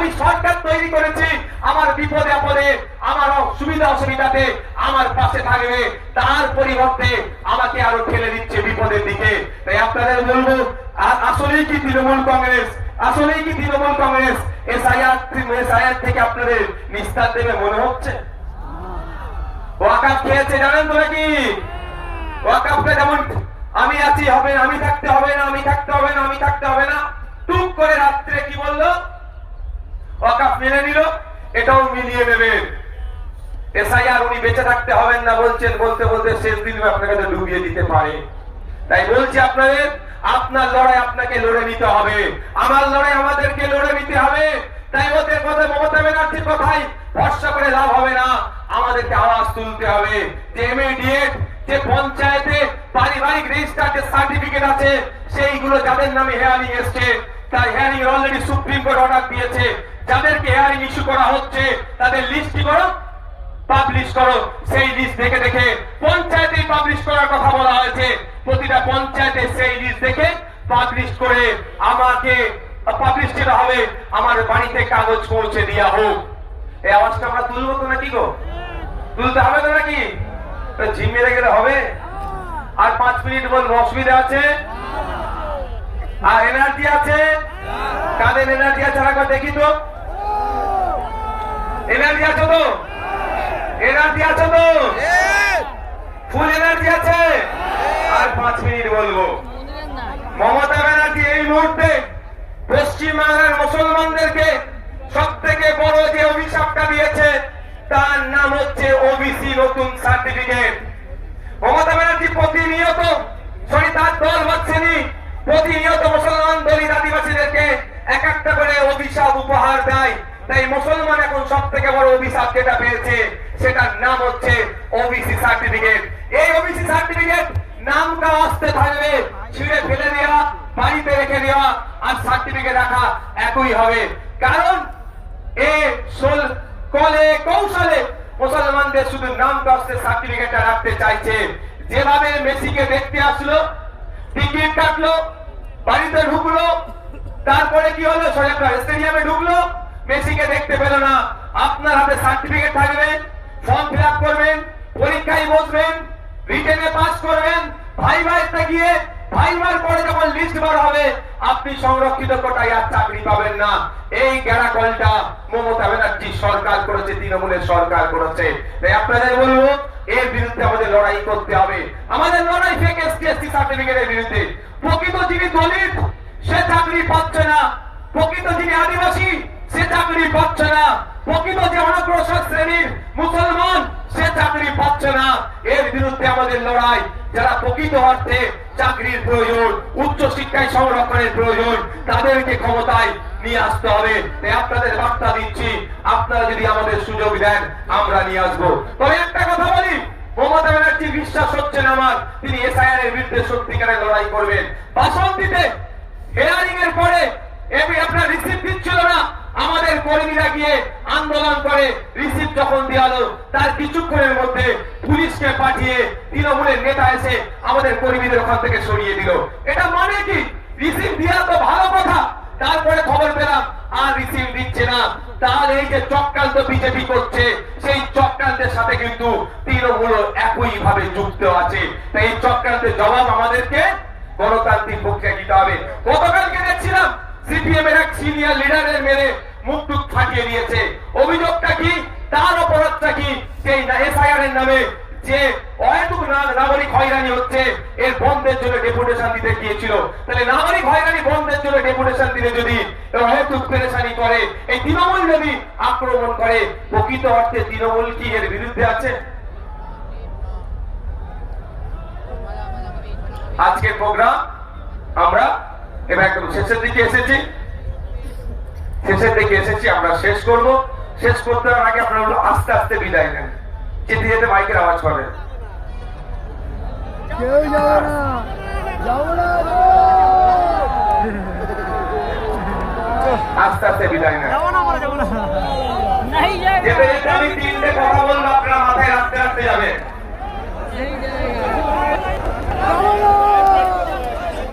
আমি সরকার তৈরি করেছি, আমার বিপদে আপদে, আমার সুবিধা অসুবিধাতে আমার পাশে থাকবে, তার পরিবর্তে আমাকে আরো ঠেলে দিচ্ছে বিপদের দিকে। তাই আপনাদের বলবো, আসলেই কি তৃণমূল কংগ্রেস, আসলেই কি তৃণমূল কংগ্রেস এসআইআর থেকে আপনাদের নিস্তার দেবে মনে হচ্ছে? ওয়াকাফ খেয়েছে জানেন তো নাকি? ওয়াকাফটা যেমন আমি আছি হবে না, আমি থাকতে হবে না, আমি থাকতে হবে না, আমি থাকতে হবে না, টুক করে রাত্রে কি বললো? ওয়াকাফ মেনে নিল, এটাও মিলিয়ে নেবেন। এসআইআর উনি বেঁচে থাকতে হবেন না বলছেন, বলতে বলতে শেষ দিন আপনাকে ডুবিয়ে দিতে পারে। তাই বলছি আপনাদের, আপনার লড়াই আপনাকে লড়ে নিতে হবে, আমার লড়াই আমাদেরকে লড়ে নিতে হবে। তাই ওদের কথা, মমতা ব্যানার্জির কথাই ভরসা করে লাভ হবে না, আমাদেরকে আওয়াজ তুলতে হবে। যে ইমিডিয়েট যে পঞ্চায়েতে পারিবারিক রেজিস্টার যে সার্টিফিকেট আছে, সেইগুলো যাদের নামে হেয়ারিং এসছে, তাই hearing already supreme court order দিয়েছে, যাদেরকে হেয়ারিং ইস্যু করা হচ্ছে তাদের লিস্ট কি করো, পাবলিশ করো। সেই লিস্ট দেখে দেখে পঞ্চায়েতে পাবলিশ করার কথা বলা হয়েছে, প্রতিটা পঞ্চায়েতে সেই লিস্ট দেখে পাবলিশ করে আমাকে পাবলিশ যেটা হবে, আমার বাড়িতে কাগজ পৌঁছে দেওয়া হোক। এই আওয়াজটা আমরা তুলবো তো নাকি গো? তুলতে হবে তো নাকি? ঝিম মেরে গেলে হবে? আর 5 মিনিট বলবো, অসুবিধা আছে? আর এনার্জি আছে? কাদের এনার্জি আছে একবার দেখি তো। এনার্জি আছে তো? এনার্জি আছে তো? ফুল এনার্জি আছে? আর 5 মিনিট বলবো। মমতা ব্যানার্জি এই মুহূর্তে পশ্চিমবাংলার মুসলমানদেরকে সব থেকে বড় যে অভিশাপটা দিয়েছে, তার নাম হচ্ছে ওবিসি নতুন সার্টিফিকেট। মমতা ব্যানার্জি প্রতিনিয়ত, তার দল হচ্ছেনি, প্রতিনিয়ত মুসলমান দলিত আদিবাসীদেরকে এক একটা করে অভিশাপ উপহার দেয়। তাই মুসলমান এখন সব থেকে বড় অভিশাপ যেটা পেয়েছে, সেটার নাম হচ্ছে ওবিসি সার্টিফিকেট। এই ওবিসি সার্টিফিকেট নামটা আসতে থাকবে, ছিঁড়ে ফেলে দেওয়া, বাড়িতে রেখে দেওয়া আর সার্টিফিকেট রাখা একই হবে। কারণ কলে কৌশলে মুসলমানদের শুধু নাম কাস্তে সার্টিফিকেটটা রাখতে চাইছে। যেভাবে মেসিকে দেখতে আসলো, টিকিট কাটলো, বাড়িতে ঢুকলো, তারপরে কি হলো, স্টেডিয়ামে ঢুকলো, মেসিকে দেখতে পেল না। আপনার হাতে সার্টিফিকেট থাকবে, ফর্ম ফিল আপ করবেন, পরীক্ষায় বসবেন, রিটেনে পাস করবেন, ভাইভাতে গিয়ে ভাইভার পরে যখন লিস্ট বার হবে, আপনি সংরক্ষিত কোটায় আর চাকরি পাবেন না। এই গ্যারাকলটা মমতা ব্যানার্জি সরকার করেছে, তৃণমূলের সরকার করেছে। তাই আপনাদের বলবো, এর বিরুদ্ধে আমাদের লড়াই করতে হবে। আমাদের লড়াই ফেক এসটি সার্টিফিকেটের বিরুদ্ধে। প্রকৃত যিনি দলিত, সে চাকরি পাচ্ছে না। প্রকৃত যিনি আদিবাসী, সে চাকরি পাচ্ছে না। প্রকৃত যে অনগ্রসর শ্রেণীর মুসলমান, সে চাকরি পাচ্ছে না। এর বিরুদ্ধে আমাদের লড়াই। যারা প্রকৃত অর্থে চাকরির প্রয়োজন, উচ্চ শিক্ষায় সংরক্ষণের প্রয়োজন, তাদেরকে ক্ষমতায় নিয়ে আসতে হবে। তাই আপনাদের বার্তা দিচ্ছি, আপনারা যদি আমাদের সুযোগ দেন, আমরা নিয়ে আসবো। তবে একটা কথা বলি, মমতা ব্যানার্জি বিশ্বাস হচ্ছে না আমার, তিনি এসআইআর এর বিরুদ্ধে সত্যিকারের লড়াই করবেন। বাসন্তীতে হেয়ারিং এর পরে আপনার রিসিপ্ট দিচ্ছিল না, আমাদের কর্মীরা গিয়ে আন্দোলন করে রিসিপ্ট যখন দেওয়া হলো, তার কিছুক্ষণের মধ্যে পুলিশকে পাঠিয়ে তৃণমূলের নেতা এসে আমাদের কর্মীদের ওখান থেকে সরিয়ে দিল। এটা মানে কি? রিসিপ্ট দেওয়া তো ভালো কথা, তারপরে খবর পেলাম আর রিসিপ্ট দিচ্ছে না। তাহলে এই যে চক্রান্ত বিজেপি করছে, সেই চক্রান্তের সাথে কিন্তু তৃণমূল একই ভাবে যুক্ত আছে। তাই এই চক্রান্তের জবাব আমাদেরকে গণতান্ত্রিক প্রক্রিয়া দিতে হবে। গতকালকে দেখছিলাম সিপিএম এর এক সিনিয়র লিডারের মেরে মুখ ফাটিয়ে দিয়েছে। অভিযোগটা কি? তার অপরাধটা কি? সেই এসআইআর এর নামে যে অহেতুক নাগরিক হয়রানি হচ্ছে, এর বন্ধের জন্য ডেপুটেশন দিতে গিয়েছিল। তাহলে নাগরিক হয়রানি বন্ধের জন্য ডেপুটেশন দিলে যদি অহেতুক পেরেশানি করে, এই তৃণমূল যদি আক্রমণ করে, প্রকৃত অর্থে তৃণমূল কি এর বিরুদ্ধে আছে? আজকের প্রোগ্রাম আমরা এবার একদম শেষের দিকে এসেছি, আমরা শেষ করব। শেষ করতে আগে আপনারা আস্তে আস্তে বিদায় নেন, যেতে যেতে মাইকের আওয়াজ পাবেন। আস্তে আস্তে বিদায় নেন। যেতে যেতে আমি 3টে কথা বলবো, আপনারা মাথায় রাখতে